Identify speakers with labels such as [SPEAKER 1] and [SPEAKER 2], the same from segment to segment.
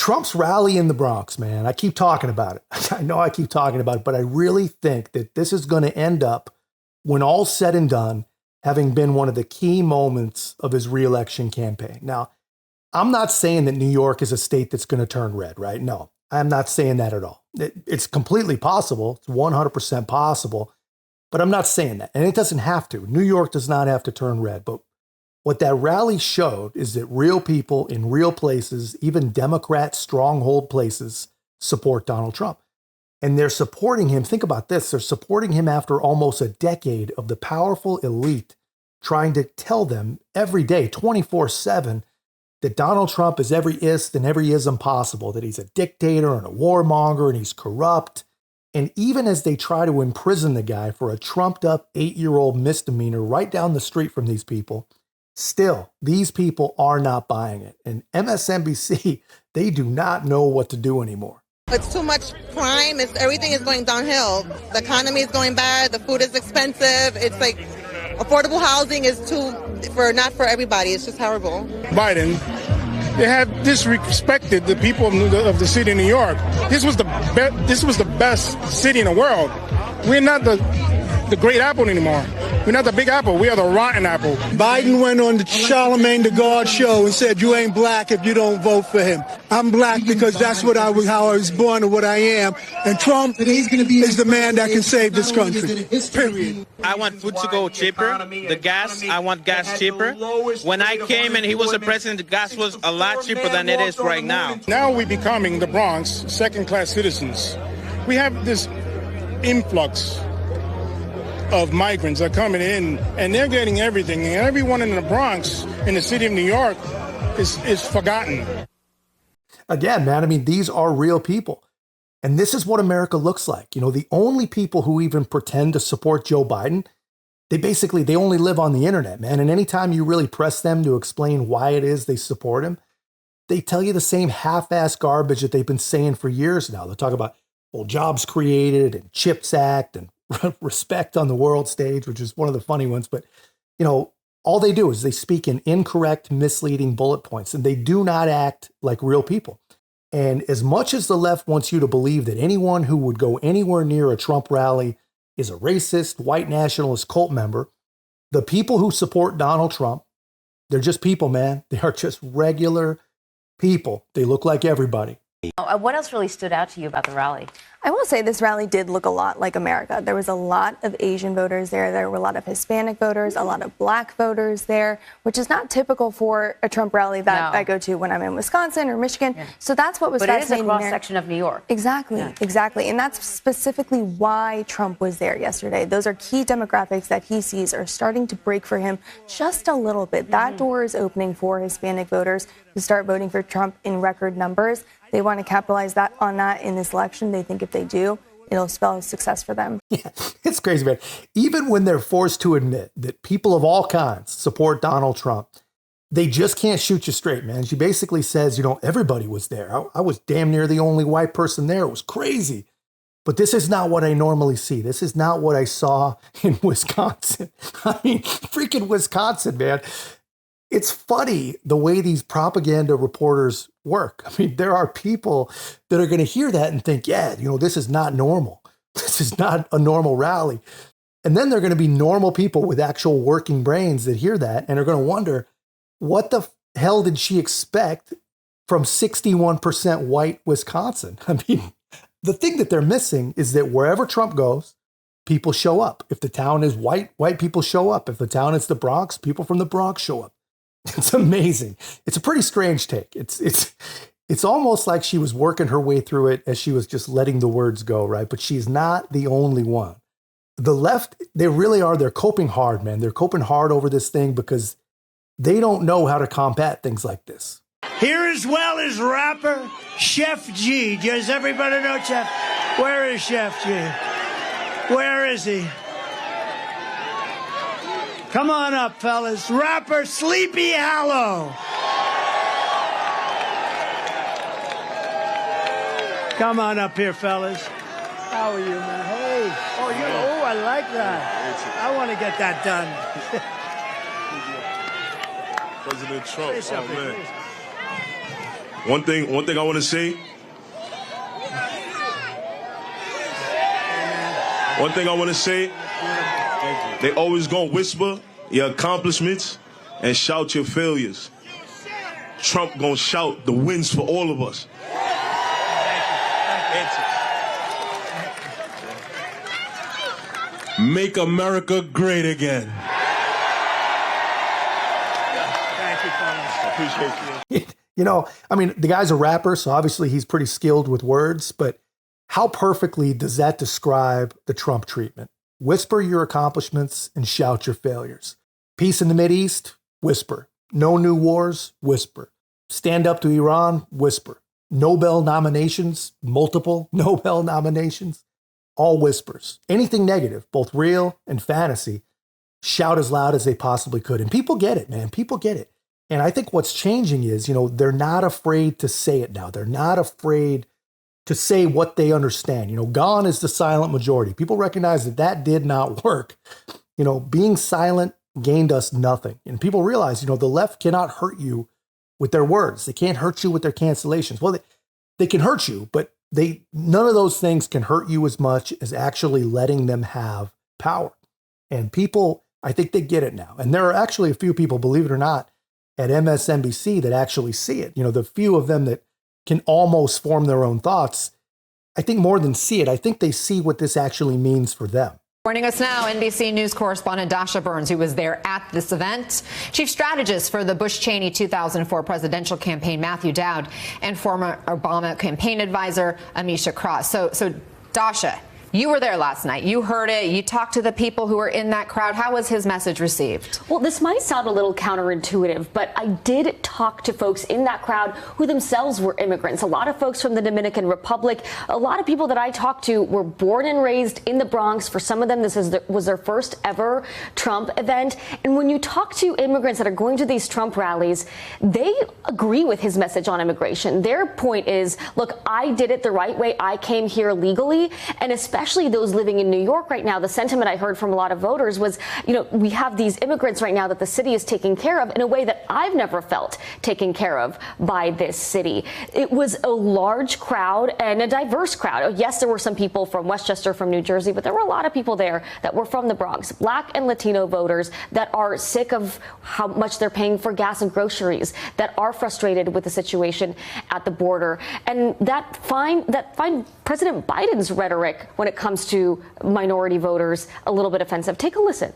[SPEAKER 1] Trump's rally in the Bronx, man, I keep talking about it. I know I keep talking about it, but I really think that this is going to end up, when all's said and done, having been one of the key moments of his reelection campaign. Now, I'm not saying that New York is a state that's going to turn red, right? No, I'm not saying that at all. It's completely possible. It's 100% possible, but I'm not saying that. And it doesn't have to. New York does not have to turn red. But what that rally showed is that real people in real places, even Democrat stronghold places, support Donald Trump. And they're supporting him. Think about this. They're supporting him after almost a decade of the powerful elite trying to tell them every day, 24/7, that Donald Trump is every ist and every ism possible, that he's a dictator and a warmonger and he's corrupt. And even as they try to imprison the guy for a trumped up 8-year-old misdemeanor right down the street from these people, still, these people are not buying it. And MSNBC, they do not know what to do anymore.
[SPEAKER 2] It's too much crime. Everything is going downhill. The economy is going bad. The food is expensive. It's like affordable housing is not for everybody. It's just horrible.
[SPEAKER 3] Biden, they have disrespected the people of the city of New York. This was the best city in the world. We're not the great apple anymore. We're not the big apple. We are the rotten apple.
[SPEAKER 4] Biden went on the Charlemagne the God show and said, "You ain't black if you don't vote for him." I'm black because that's how I was born and what I am. And Trump is the man that can save this country. Period.
[SPEAKER 5] I want food to go cheaper. The gas, I want gas cheaper. When I came and he was the president, the gas was a lot cheaper than it is right now.
[SPEAKER 3] Now we're becoming the Bronx second-class citizens. We have this influx of migrants are coming in, and they're getting everything. And everyone in the Bronx, in the city of New York, is forgotten.
[SPEAKER 1] Again, man, I mean, these are real people. And this is what America looks like. You know, the only people who even pretend to support Joe Biden, they only live on the internet, man. And anytime you really press them to explain why it is they support him, they tell you the same half-ass garbage that they've been saying for years now. They'll talk about, well, jobs created and CHIPS Act and respect on the world stage, which is one of the funny ones. But, you know, all they do is they speak in incorrect, misleading bullet points, and they do not act like real people. And as much as the left wants you to believe that anyone who would go anywhere near a Trump rally is a racist, white nationalist cult member, the people who support Donald Trump, they're just people, man. They are just regular people. They look like everybody.
[SPEAKER 6] What else really stood out to you about the rally?
[SPEAKER 7] I will say this rally did look a lot like America. There was a lot of Asian voters there. There were a lot of Hispanic voters, a lot of black voters there, which is not typical for a Trump rally that I go to when I'm in Wisconsin or Michigan. Yeah. So that's what was fascinating.
[SPEAKER 6] But it is a cross-section of New York.
[SPEAKER 7] Exactly, exactly. And that's specifically why Trump was there yesterday. Those are key demographics that he sees are starting to break for him just a little bit. That door is opening for Hispanic voters to start voting for Trump in record numbers. They want to capitalize on that in this election. They think if they do, it'll spell success for them.
[SPEAKER 1] Yeah, it's crazy, man. Even when they're forced to admit that people of all kinds support Donald Trump, they just can't shoot you straight, man. She basically says, you know, everybody was there. I was damn near the only white person there. It was crazy. But this is not what I normally see. This is not what I saw in Wisconsin. I mean, freaking Wisconsin, man. It's funny the way these propaganda reporters work. I mean, there are people that are going to hear that and think, yeah, you know, this is not normal. This is not a normal rally. And then they're going to be normal people with actual working brains that hear that and are going to wonder, what the hell did she expect from 61% white Wisconsin? I mean, the thing that they're missing is that wherever Trump goes, people show up. If the town is white, white people show up. If the town is the Bronx, people from the Bronx show up. It's amazing. It's a pretty strange take. It's almost like she was working her way through it as she was just letting the words go, right? But she's not the only one. The left, they really are. They're coping hard, man. They're coping hard over this thing because they don't know how to combat things like this.
[SPEAKER 8] Here as well as rapper Chef G. Does everybody know Chef? Where is Chef G? Where is he? Come on up, fellas. Rapper Sleepy Hollow. Come on up here, fellas. How are you, man? Hey. Oh, I like that. I want to get that done.
[SPEAKER 9] President Trump. Oh, man. One thing I want to say. One thing I want to say. They always gonna whisper your accomplishments and shout your failures. Trump gonna shout the wins for all of us. Make America great again.
[SPEAKER 3] Thank you,
[SPEAKER 9] Appreciate you.
[SPEAKER 1] You know, I mean, the guy's a rapper, so obviously he's pretty skilled with words, but how perfectly does that describe the Trump treatment? Whisper your accomplishments and shout your failures. Peace in the Mideast? Whisper. No new wars? Whisper. Stand up to Iran? Whisper. Nobel nominations? Multiple Nobel nominations? All whispers. Anything negative, both real and fantasy, shout as loud as they possibly could. And people get it, man. People get it. And I think what's changing is, you know, they're not afraid to say it now. They're not afraid to say what they understand. You know, gone is the silent majority. People recognize that that did not work. You know, being silent gained us nothing. And people realize, you know, the left cannot hurt you with their words. They can't hurt you with their cancellations. Well, they can hurt you, but none of those things can hurt you as much as actually letting them have power. And people, I think they get it now. And there are actually a few people, believe it or not, at MSNBC that actually see it. You know, the few of them that can almost form their own thoughts, I think more than see it, I think they see what this actually means for them.
[SPEAKER 10] Joining us now, NBC News correspondent Dasha Burns, who was there at this event. Chief strategist for the Bush-Cheney 2004 presidential campaign, Matthew Dowd, and former Obama campaign advisor, Amisha Cross. So Dasha, you were there last night. You heard it. You talked to the people who were in that crowd. How was his message received?
[SPEAKER 11] Well, this might sound a little counterintuitive, but I did talk to folks in that crowd who themselves were immigrants. A lot of folks from the Dominican Republic. A lot of people that I talked to were born and raised in the Bronx. For some of them, this was their first ever Trump event. And when you talk to immigrants that are going to these Trump rallies, they agree with his message on immigration. Their point is, look, I did it the right way. I came here legally, and especially those living in New York right now, the sentiment I heard from a lot of voters was, you know, we have these immigrants right now that the city is taking care of in a way that I've never felt taken care of by this city. It was a large crowd and a diverse crowd. Yes, there were some people from Westchester, from New Jersey, but there were a lot of people there that were from the Bronx, Black and Latino voters that are sick of how much they're paying for gas and groceries, that are frustrated with the situation at the border, and that find President Biden's rhetoric when it comes to minority voters a little bit offensive. Take a listen.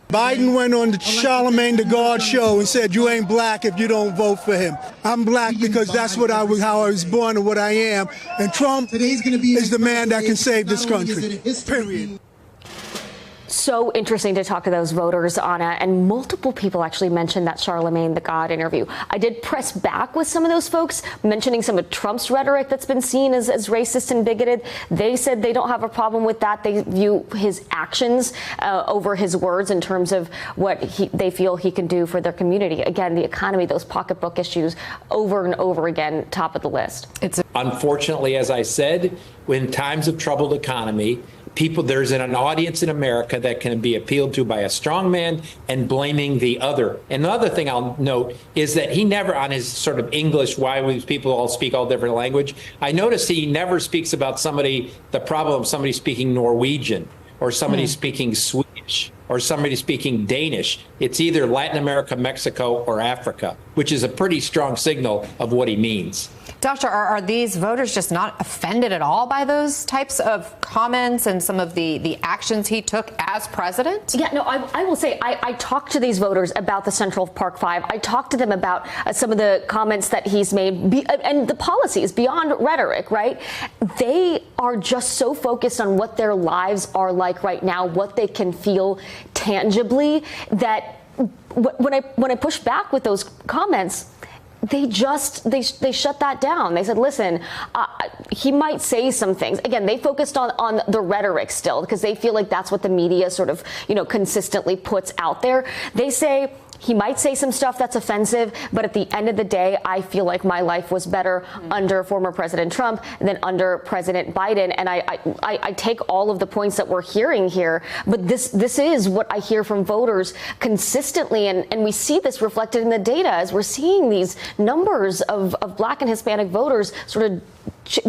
[SPEAKER 4] Biden went on the Charlemagne the God show and said, you ain't black if you don't vote for him. I'm black because that's what how I was born and what I am. And Trump is the man that can save this country. Period.
[SPEAKER 11] So interesting to talk to those voters, Anna, and multiple people actually mentioned that Charlemagne the God interview. I did press back with some of those folks, mentioning some of Trump's rhetoric that's been seen as racist and bigoted. They said they don't have a problem with that. They view his actions over his words in terms of what they feel he can do for their community. Again, the economy, those pocketbook issues, over and over again, top of the list.
[SPEAKER 12] Unfortunately, as I said, in times of troubled economy, there's an audience in America that can be appealed to by a strong man and blaming the other. And the other thing I'll note is that he never, on his sort of English, why people all speak all different language, I noticed he never speaks about somebody speaking Norwegian or somebody speaking Swedish or somebody speaking Danish. It's either Latin America, Mexico, or Africa, which is a pretty strong signal of what he means.
[SPEAKER 10] Doctor, are these voters just not offended at all by those types of comments and some of the actions he took as president?
[SPEAKER 11] Yeah, no, I will say I talked to these voters about the Central Park Five. I talked to them about some of the comments that he's made and the policies beyond rhetoric, right? They are just so focused on what their lives are like right now, what they can feel tangibly, that when I push back with those comments, they shut that down. They said, listen, he might say some things. Again, they focused on the rhetoric still because they feel like that's what the media sort of, consistently puts out there. They say He might say some stuff that's offensive, but at the end of the day, I feel like my life was better under former President Trump than under President Biden. And I take all of the points that we're hearing here, but this is what I hear from voters consistently. And we see this reflected in the data as we're seeing these numbers of Black and Hispanic voters sort of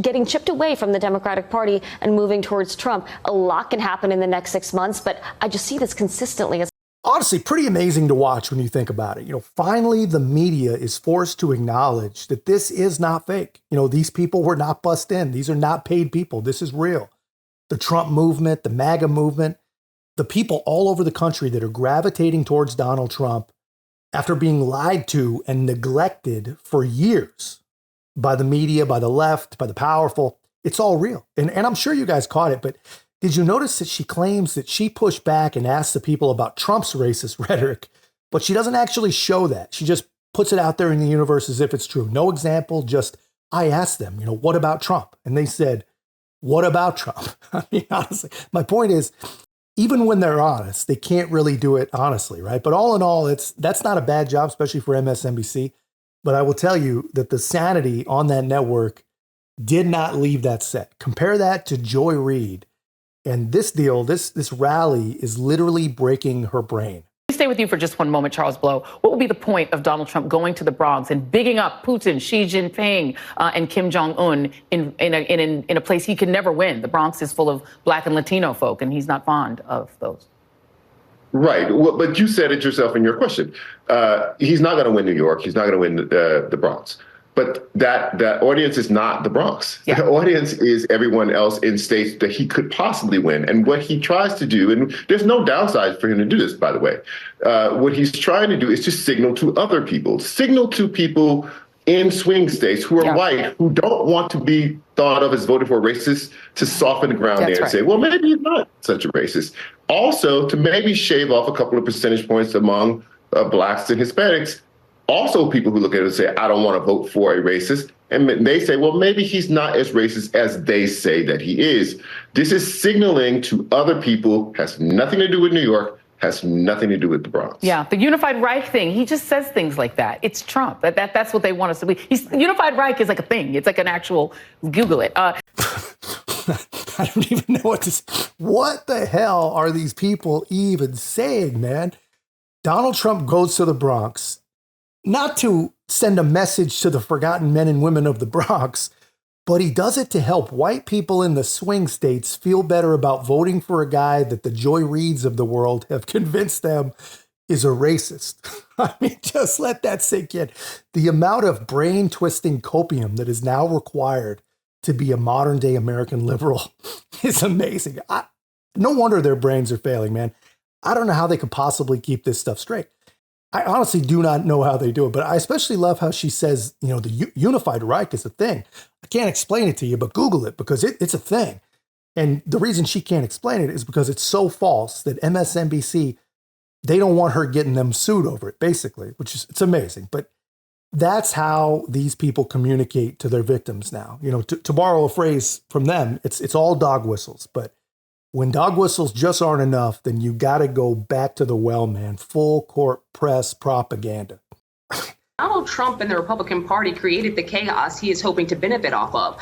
[SPEAKER 11] getting chipped away from the Democratic Party and moving towards Trump. A lot can happen in the next 6 months, but I just see this consistently.
[SPEAKER 1] Honestly, pretty amazing to watch when you think about it. Finally, the media is forced to acknowledge that this is not fake. These people were not bussed in. These are not paid people. This is real. The Trump movement, the MAGA movement, the people all over the country that are gravitating towards Donald Trump after being lied to and neglected for years by the media, by the left, by the powerful. It's all real. And I'm sure you guys caught it, but did you notice that she claims that she pushed back and asked the people about Trump's racist rhetoric, but she doesn't actually show that. She just puts it out there in the universe as if it's true. No example, just I asked them, what about Trump? And they said, what about Trump? I mean, honestly, my point is, even when they're honest, they can't really do it honestly, right? But all in all, that's not a bad job, especially for MSNBC. But I will tell you that the sanity on that network did not leave that set. Compare that to Joy Reid. And this deal, this rally is literally breaking her brain.
[SPEAKER 13] Stay with you for just one moment, Charles Blow. What will be the point of Donald Trump going to the Bronx and bigging up Putin, Xi Jinping, and Kim Jong-un in a place he can never win? The Bronx is full of Black and Latino folk, and he's not fond of those.
[SPEAKER 14] Right. Well, but you said it yourself in your question. He's not going to win New York. He's not going to win the Bronx. But that audience is not the Bronx. Yeah. The audience is everyone else in states that he could possibly win. And what he tries to do, and there's no downside for him to do this, by the way, what he's trying to do is to signal to other people, in swing states who are white, who don't want to be thought of as voting for racists, to soften the ground there and say, well, maybe he's not such a racist. Also, to maybe shave off a couple of percentage points among Blacks and Hispanics. Also, people who look at it and say, I don't want to vote for a racist. And they say, well, maybe he's not as racist as they say that he is. This is signaling to other people, has nothing to do with New York, has nothing to do with the Bronx.
[SPEAKER 13] Yeah, the Unified Reich thing, he just says things like that. It's Trump. That's what they want us to be. Unified Reich is like a thing. It's like an actual, Google it.
[SPEAKER 1] I don't even know what to say. What the hell are these people even saying, man? Donald Trump goes to the Bronx, not to send a message to the forgotten men and women of the Bronx, but he does it to help white people in the swing states feel better about voting for a guy that the Joy Reids of the world have convinced them is a racist. I mean, just let that sink in. The amount of brain-twisting copium that is now required to be a modern-day American liberal is amazing. No wonder their brains are failing, man. I don't know how they could possibly keep this stuff straight. I honestly do not know how they do it, but I especially love how she says, the Unified Reich is a thing. I can't explain it to you, but Google it because it's a thing. And the reason she can't explain it is because it's so false that MSNBC, they don't want her getting them sued over it, basically, it's amazing. But that's how these people communicate to their victims now. To borrow a phrase from them, it's all dog whistles, but when dog whistles just aren't enough, then you got to go back to the well, man. Full court press propaganda.
[SPEAKER 15] Donald Trump and the Republican Party created the chaos he is hoping to benefit off of.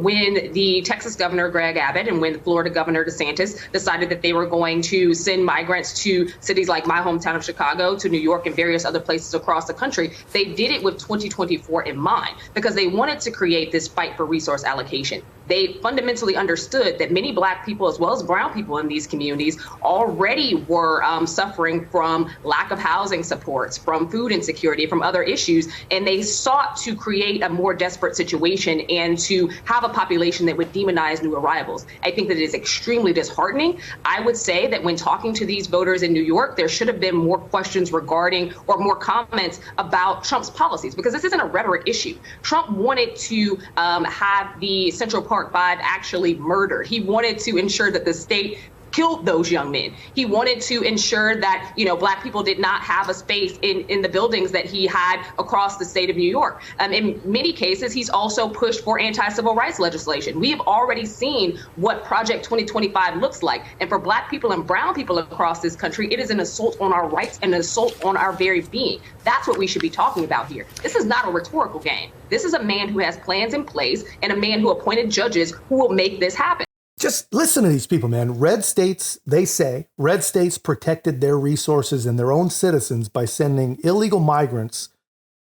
[SPEAKER 15] When the Texas governor, Greg Abbott, and when the Florida governor, DeSantis, decided that they were going to send migrants to cities like my hometown of Chicago, to New York, and various other places across the country, they did it with 2024 in mind because they wanted to create this fight for resource allocation. They fundamentally understood that many Black people, as well as brown people in these communities, already were suffering from lack of housing supports, from food insecurity, from other issues, and they sought to create a more desperate situation and to have a population that would demonize new arrivals. I think that it is extremely disheartening. I would say that when talking to these voters in New York, there should have been more questions regarding or more comments about Trump's policies, because this isn't a rhetoric issue. Trump wanted to have the Central Park Five actually murdered. He wanted to ensure that the state killed those young men. He wanted to ensure that, Black people did not have a space in the buildings that he had across the state of New York. In many cases, he's also pushed for anti-civil rights legislation. We have already seen what Project 2025 looks like. And for Black people and brown people across this country, it is an assault on our rights and an assault on our very being. That's what we should be talking about here. This is not a rhetorical game. This is a man who has plans in place and a man who appointed judges who will make this happen.
[SPEAKER 1] Just listen to these people, man. Red states, they say, red states protected their resources and their own citizens by sending illegal migrants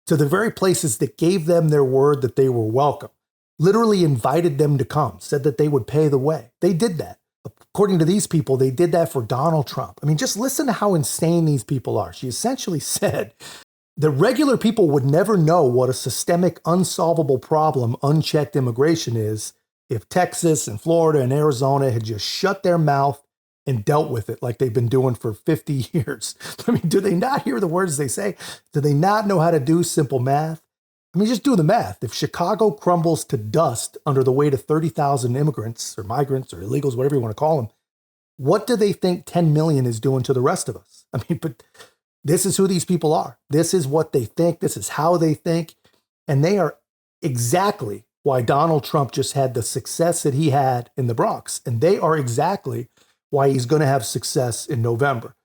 [SPEAKER 1] to the very places that gave them their word that they were welcome. Literally invited them to come, said that they would pay the way. They did that. According to these people, they did that for Donald Trump. I mean, just listen to how insane these people are. She essentially said that regular people would never know what a systemic, unsolvable problem unchecked immigration is if Texas and Florida and Arizona had just shut their mouth and dealt with it like they've been doing for 50 years. I mean, do they not hear the words they say? Do they not know how to do simple math? I mean, just do the math. If Chicago crumbles to dust under the weight of 30,000 immigrants or migrants or illegals, whatever you want to call them, what do they think 10 million is doing to the rest of us? I mean, but this is who these people are. This is what they think. This is how they think. And they are exactly why Donald Trump just had the success that he had in the Bronx. And they are exactly why he's going to have success in November.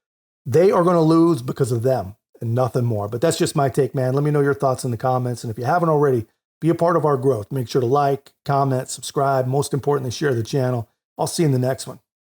[SPEAKER 1] They are going to lose because of them and nothing more. But that's just my take, man. Let me know your thoughts in the comments. And if you haven't already, be a part of our growth. Make sure to like, comment, subscribe. Most importantly, share the channel. I'll see you in the next one.